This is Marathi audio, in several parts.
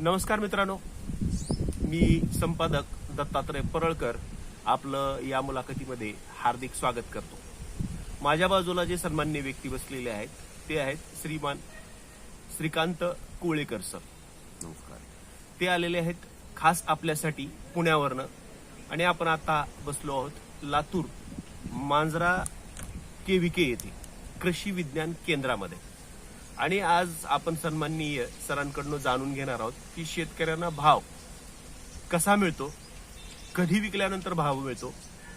नमस्कार मित्रांनो, मी संपादक दत्तात्रय परळकर आपलं या मुलाखतीमध्ये हार्दिक स्वागत करतो. माझ्या बाजूला जे सन्माननीय व्यक्ती बसलेले आहेत ते आहेत श्रीमान श्रीकांत कोळेकर सर. नमस्कार. ते आलेले आहेत खास आपल्यासाठी पुण्यावरनं आणि आपण आता बसलो आहोत लातूर मांजरा KVK येथे कृषी विज्ञान केंद्रामध्ये. आणि आज आपण सन्माननीय सरांकडून जाणून घेणार आहोत की शेतकऱ्यांना भाव कसा मिळतो, कधी विकल्यानंतर भाव मिळतो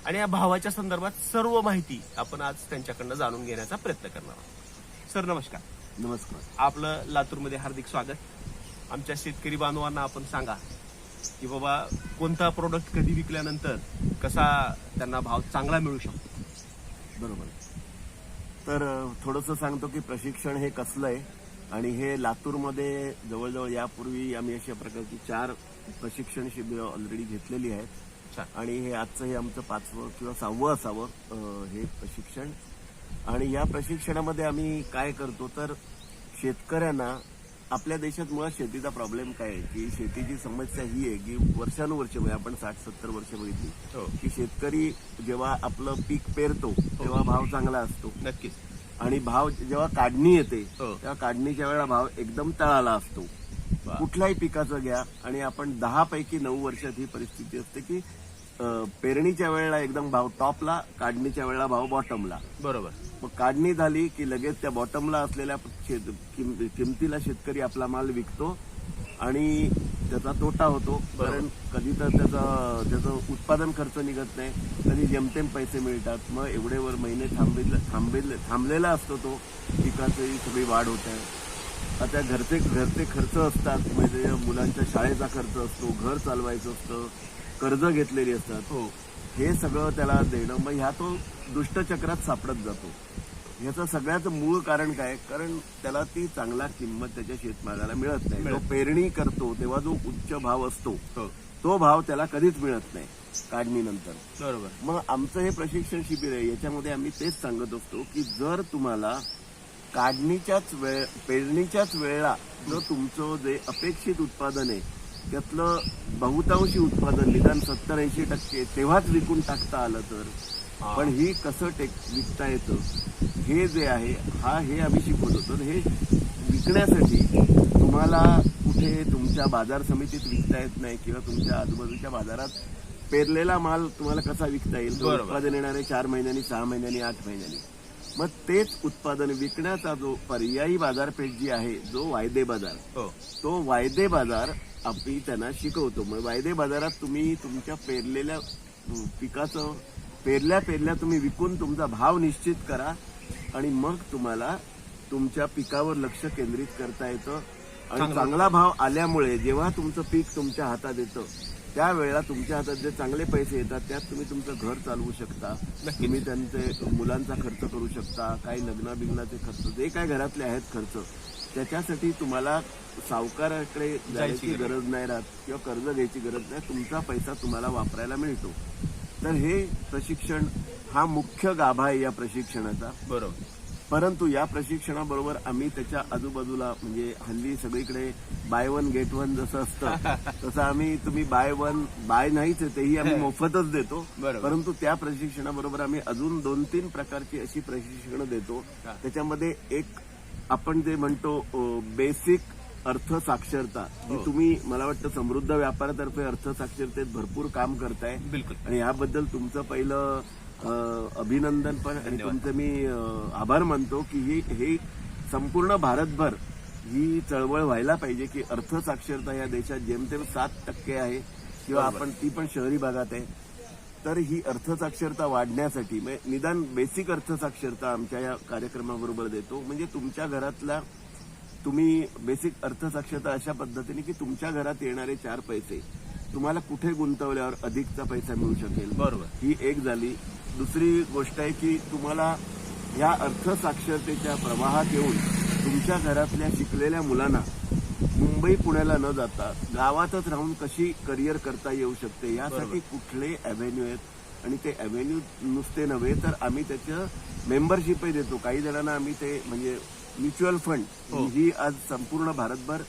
आणि या भावाच्या संदर्भात सर्व माहिती आपण आज त्यांच्याकडनं जाणून घेण्याचा प्रयत्न करणार आहोत. सर नमस्कार. नमस्कार. आपलं लातूरमध्ये हार्दिक स्वागत. आमच्या शेतकरी बांधवांना आपण सांगा की बाबा कोणता प्रोडक्ट कधी विकल्यानंतर कसा त्यांना भाव चांगला मिळू शकतो. बरोबर. तर थोडंसं सांगतो की प्रशिक्षण हे कसलं आहे आणि हे लातूरमध्ये जवळजवळ यापूर्वी आम्ही अशा प्रकारची 4 प्रशिक्षण शिबिरं ऑलरेडी घेतलेली आहेत आणि हे आजचं हे आमचं 5वं किंवा 6वं असावं हे प्रशिक्षण. आणि या प्रशिक्षणामध्ये आम्ही काय करतो तर शेतकऱ्यांना आपल्या देशात मुळात शेतीचा प्रॉब्लेम काय आहे की शेतीची समस्या ही आहे की वर्षानुवर्ष म्हणजे आपण 60-70 वर्ष बघितली की शेतकरी जेव्हा आपलं पीक पेरतो तेव्हा भाव चांगला असतो. नक्कीच. आणि भाव जेव्हा काढणी येते तेव्हा काढणीच्या वेळेला भाव एकदम तळाला असतो. कुठल्याही पिकाचं घ्या आणि आपण 10 पैकी 9 वर्षात ही परिस्थिती असते की पेरणीच्या वेळेला एकदम भाव टॉपला, काढणीच्या वेळेला भाव बॉटमला. बरोबर. मग काढणी झाली की लगेच त्या बॉटमला असलेल्या किमतीला शेतकरी आपला माल विकतो आणि त्याचा तोटा होतो. कारण कधी तर त्याचं उत्पादन खर्च निघत नाही, कधी जेमतेम पैसे मिळतात. मग एवढे महिने थांबलेला असतो तो, पिकाची सगळी वाढ होत आहे. आता घरचे खर्च असतात, म्हणजे मुलांच्या शाळेचा खर्च असतो, घर चालवायचं असतं, कर्ज घेतलेली असतात. हे सगळं त्याला देणं, मग ह्या तो दुष्टचक्रात सापडत जातो. ह्याचं सगळ्यात मूळ कारण काय, कारण त्याला ती चांगला किंमत त्याच्या शेतमालाला मिळत नाही. तो पेरणी करतो तेव्हा जो उच्च भाव असतो तो भाव त्याला कधीच मिळत नाही काढणीनंतर. बरोबर. मग आमचं हे प्रशिक्षण शिबिर आहे, याच्यामध्ये आम्ही तेच सांगत असतो की जर तुम्हाला पेरणीच्याच वेळेला जर तुमचं जे अपेक्षित उत्पादन आहे त्यातलं बहुतांशी उत्पादन निदान 70-80% तेव्हाच विकून टाकता आलं तर, पण ही कसं विकता येतं हे जे आहे हे आम्ही शिकवत होतो. हे विकण्यासाठी तुम्हाला कुठे तुमच्या बाजार समितीत विकता येत नाही किंवा तुमच्या आजूबाजूच्या बाजारात पेरलेला माल तुम्हाला कसा विकता येईल. उत्पादन येणारे 4 महिन्यांनी, 6 महिन्यांनी, 8 महिन्यांनी. मग तेच उत्पादन विकण्याचा जो पर्यायी बाजारपेठ जी आहे, जो वायदे बाजार, तो वायदे बाजार आम्ही त्यांना शिकवतो. मग वायदे बाजारात तुम्ही तुमच्या पेरलेल्या पिकाचं पेरल्या तुम्ही विकून तुमचा भाव निश्चित करा आणि मग तुम्हाला तुमच्या पिकावर लक्ष केंद्रित करता येतं. आणि चांगला भाव आल्यामुळे जेव्हा तुमचं पीक तुमच्या हातात येतं त्यावेळेला तुमच्या हातात जे चांगले पैसे येतात त्यात तुम्ही तुमचं घर चालवू शकता, तुम्ही त्यांचे मुलांचा खर्च करू शकता, काही लग्नाबिग्नाचे खर्च, जे काय घरातले आहेत खर्च, त्याच्यासाठी तुम्हाला सावकाराकडे जायची गरज नाही राहत किंवा कर्ज घ्यायची गरज नाही. तुमचा पैसा तुम्हाला वापरायला मिळतो. तर हे प्रशिक्षण हा मुख्य गाभा आहे या प्रशिक्षणाचा. बरोबर. परंतु या प्रशिक्षणाबरोबर आम्ही त्याच्या आजूबाजूला, म्हणजे हल्ली सगळीकडे बाय 1 गेट 1 जसं असतं तसं आम्ही, तुम्ही बाय नाहीच तेही आम्ही मोफतच देतो. परंतु त्या प्रशिक्षणाबरोबर आम्ही अजून 2-3 प्रकारची अशी प्रशिक्षणं देतो. त्याच्यामध्ये एक आपण जे म्हणतो बेसिक अर्थ साक्षरता, जी तुम्ही मला वाटतं समृद्ध व्यापारातर्फे अर्थ साक्षरतेत भरपूर काम करताय. बिलकुल. आणि याबद्दल तुमचं पहिलं अभिनंदन पण आणि तुमचे मी आभार मानतो की हे संपूर्ण भारतभर ही चळवळ व्हायला पाहिजे की अर्थ साक्षरता या देशात जेमतेम 7% आहे किंवा आपण ती पण शहरी भागात आहे. तर ही अर्थसाक्षरता वाढण्यासाठी निदान बेसिक अर्थसाक्षरता आमच्या या कार्यक्रमाबरोबर देतो. म्हणजे तुमच्या घरातला तुम्ही बेसिक अर्थसाक्षरता अशा पद्धतीने की तुमच्या घरात येणारे 4 पैसे तुम्हाला कुठे गुंतवल्यावर अधिकचा पैसा मिळू शकेल. बरोबर. ही एक झाली. दुसरी गोष्ट आहे की तुम्हाला या अर्थसाक्षरतेच्या प्रवाहात येऊन तुमच्या घरातल्या शिकलेल्या मुलांना मुंबई पुण्याला न जाता गावातच राहून कशी करिअर करता येऊ शकते यासाठी कुठले अव्हेन्यू आहेत. आणि ते अव्हेन्यू नुसते नव्हे तर आम्ही त्याचं मेंबरशिपही देतो. काही जणांना आम्ही ते म्हणजे म्युच्युअल फंड ही आज संपूर्ण भारतभर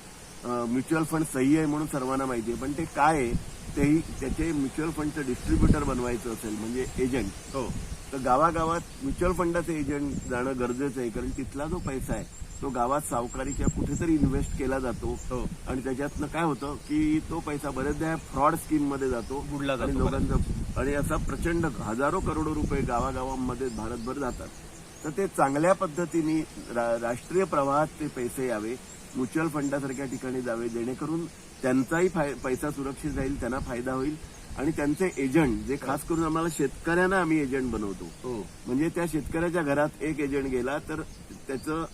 म्युच्युअल फंड सही आहे म्हणून सर्वांना माहिती आहे, पण ते काय आहे तेही त्याचे म्युच्युअल फंडचं डिस्ट्रीब्युटर बनवायचं असेल म्हणजे एजंट, हो तर गावागावात म्युच्युअल फंडाचे एजंट जाणं गरजेचं आहे. कारण तिथला जो पैसा आहे तो गावात सावकारीच्या कुठेतरी इन्व्हेस्ट केला जातो हो आणि त्याच्यातनं काय होतं की तो पैसा बरेचदा फ्रॉड स्कीम मध्ये जातो बुडला आणि जातो लोकांचं आणि असा प्रचंड हजारो करोडो रुपये गावागावांमध्ये भारतभर जातात. तर ते चांगल्या पद्धतीने राष्ट्रीय प्रवाहात ते पैसे यावे, म्युच्युअल फंडासारख्या ठिकाणी जावे, जेणेकरून त्यांचाही पैसा सुरक्षित राहील, त्यांना फायदा होईल आणि त्यांचे एजंट जे खास करून आम्हाला शेतकऱ्यांना आम्ही एजंट बनवतो, हो म्हणजे त्या शेतकऱ्याच्या घरात एक एजंट गेला तर त्याचं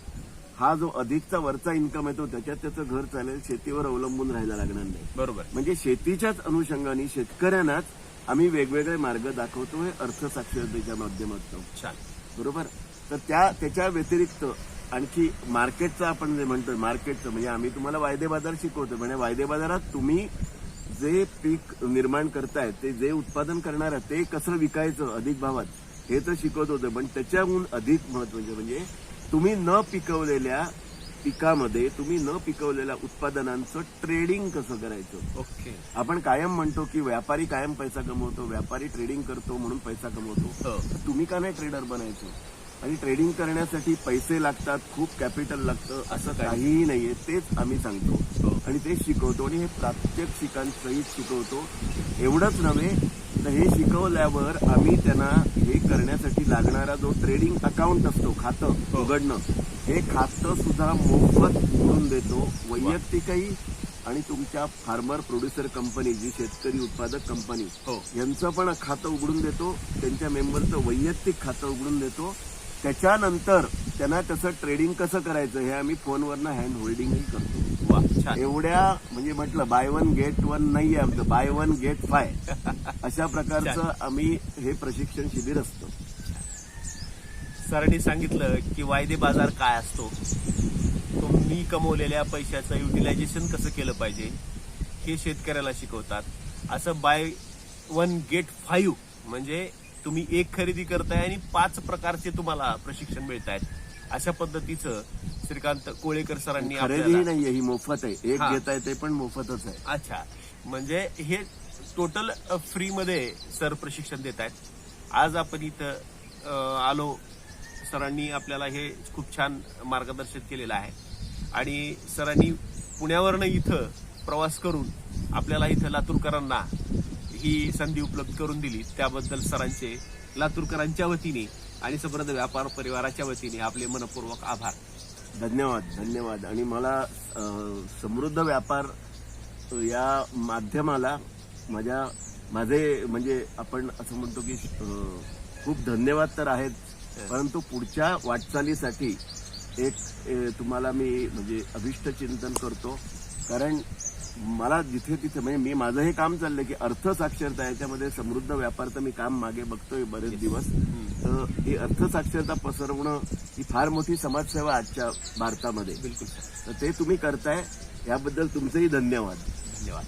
हा जो अधिकचा वरचा इन्कम येतो त्याच्यात त्याचं घर चालेल, शेतीवर अवलंबून राहायला लागणार नाही. बरोबर. म्हणजे शेतीच्याच अनुषंगाने शेतकऱ्यांनाच आम्ही वेगवेगळे मार्ग दाखवतो हे अर्थसाक्षरतेच्या माध्यमातून. छान. बरोबर. तर त्याच्या व्यतिरिक्त आणखी मार्केटचं आपण जे म्हणतोय मार्केटचं म्हणजे आम्ही तुम्हाला वायदे बाजार शिकवतो, म्हणजे वायदे बाजारात तुम्ही जे पीक निर्माण करताय ते जे उत्पादन करणार आहे ते कसं विकायचं अधिक भावात हे तर शिकवत होतं, पण त्याच्याहून अधिक महत्वाचं म्हणजे तुम्ही न पिकवलेल्या पिकामध्ये तुम्ही न पिकवलेल्या उत्पादनांचं ट्रेडिंग कसं करायचं. ओके. आपण कायम म्हणतो की व्यापारी कायम पैसा कमवतो, व्यापारी ट्रेडिंग करतो म्हणून पैसा कमवतो. हो तुम्ही का नाही ट्रेडर बनायचं. आणि ट्रेडिंग करण्यासाठी पैसे लागतात, खूप कॅपिटल लागतं, असं काहीही नाहीये. तेच आम्ही सांगतो आणि तेच शिकवतो आणि हे प्रात्यक्षिकांसहित शिकवतो. एवढंच नव्हे तर हे शिकवल्यावर आम्ही त्यांना हे करण्यासाठी लागणारा जो ट्रेडिंग अकाउंट असतो खातं उघडणं, हे खातं सुद्धा मोफत उघडून देतो, वैयक्तिकही आणि तुमच्या फार्मर प्रोड्युसर कंपनी जी शेतकरी उत्पादक कंपनी यांचं पण खातं उघडून देतो, त्यांच्या मेंबरचं वैयक्तिक खातं उघडून देतो. त्याच्यानंतर त्यांना त्याचं ट्रेडिंग कसं करायचं हे आम्ही फोनवरनं हँड होल्डिंगही करतो. एवढ्या म्हणजे म्हटलं बाय वन गेट वन नाहीये आमचं, बाय वन गेट 5 अशा प्रकारचं आम्ही हे प्रशिक्षण शिबिर असतं. सरांनी सांगितलं की वायदे बाजार काय असतो, तुम्ही कमवलेल्या पैशाचं युटिलायझेशन कसं केलं पाहिजे हे शेतकऱ्याला शिकवतात. असं बाय वन गेट 5 म्हणजे तुम्ही एक खरेदी करताय आणि 5 प्रकारचे तुम्हाला प्रशिक्षण मिळत आहेत. अशा पद्धतीचं श्रीकांत कोळेकर सरांनी खरेदी नाहीये, ही मोफत आहे. एक घेताय ते पण मोफतच आहे. अच्छा, म्हणजे हे टोटल फ्री मध्ये सर प्रशिक्षण देत आहेत. आज आपण इथं आलो, सरांनी आपल्याला हे खूप छान मार्गदर्शन केलेलं आहे आणि सरांनी पुण्यावरनं इथं प्रवास करून आपल्याला इथं लातूरकरांना ही संधी उपलब्ध करून दिली. त्याबद्दल सरांचे लातूरकरांच्या वतीने आणि समृद्ध व्यापार परिवाराच्या वतीने आपले मनपूर्वक आभार. धन्यवाद. धन्यवाद. आणि मला समृद्ध व्यापार या माध्यमाला माझे म्हणजे आपण असं म्हणतो की खूप धन्यवाद तर आहेत, परंतु पुढच्या वाटचालीसाठी एक तुम्हाला मी म्हणजे अभिष्ट चिंतन करतो. कारण मला जिथे तिथे म्हणजे माझं हे काम चाललंय की अर्थसाक्षरता याच्यामध्ये समृद्ध व्यापारचं मी काम मागे बघतोय बरेच दिवस. तर ही अर्थसाक्षरता पसरवणं ही फार मोठी समाजसेवा आजच्या भारतामध्ये. बिलकुल. तर ते तुम्ही करताय याबद्दल तुमचेही धन्यवाद. धन्यवाद.